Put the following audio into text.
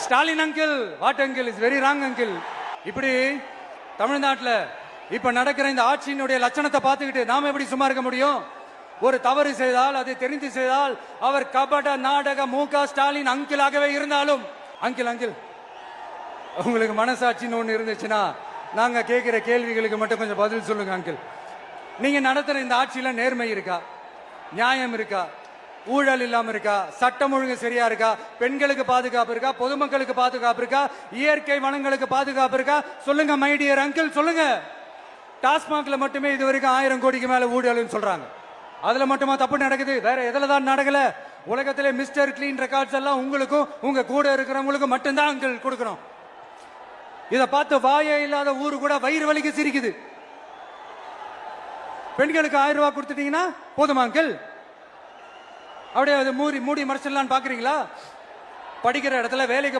Stalin uncle, what uncle is very wrong uncle. இப்படி தமிழ்நாட்டில் இப்ப நடக்கிற இந்த ஆட்சியினுடைய லட்சணத்தை பார்த்துக்கிட்டு நாம எப்படி சும்மா இருக்க முடியும்? ஒரு தவறு செய்தால், அதை தெரிந்து செய்தால், அவர் கபட நாடக மு.க. ஸ்டாலின் அங்கிளாகவே இருந்தாலும், அங்கிள் அங்கிள் உங்களுக்கு மனசாட்சின்னு ஒன்று இருந்துச்சுன்னா நாங்க கேட்கிற கேள்விகளுக்கு மட்டும் கொஞ்சம் பதில் சொல்லுங்க அங்கிள். நீங்க நடத்துற இந்த ஆட்சியில நேர்மை இருக்கா? நியாயம் இருக்கா? ஊழல் இல்லாம இருக்கா? சட்டம் ஒழுங்கு சரியா இருக்கா? பெண்களுக்கு பாதுகாப்பு இருக்கா? பொதுமக்களுக்கு பாதுகாப்பு இருக்கா? இயற்கை வளங்களுக்கு பாதுகாப்பு இருக்கா? சொல்லுங்க மை டியர் அங்கிள், சொல்லுங்க. டாஸ்மாக்ல மட்டுமே இது வரைக்கும் 1000 கோடிக்கு மேல ஊழல்னு சொல்றாங்க. அதுல மட்டுமா தப்பு நடக்குது? வேற எதுல தான் நடக்கல? உலகத்திலே மிஸ்டர் கிளீன் ரெக்கார்ட்ஸ் எல்லாம் உங்களுக்கும் உங்க கூட இருக்கிறவங்களுக்கும் மட்டும்தான் அங்கிள் கொடுக்கணும். இதை பார்த்து வாயே இல்லாத ஊரு கூட வயிறு வலிக்கு சிரிக்குது. பெண்களுக்கு 1000 ரூபாய் கொடுத்துட்டீங்கன்னா போதுமா அங்கிள்? அப்படியே அதை மூடி மறைச்சிடலான்னு பாக்குறீங்களா? படிக்கிற இடத்துல வேலைக்கு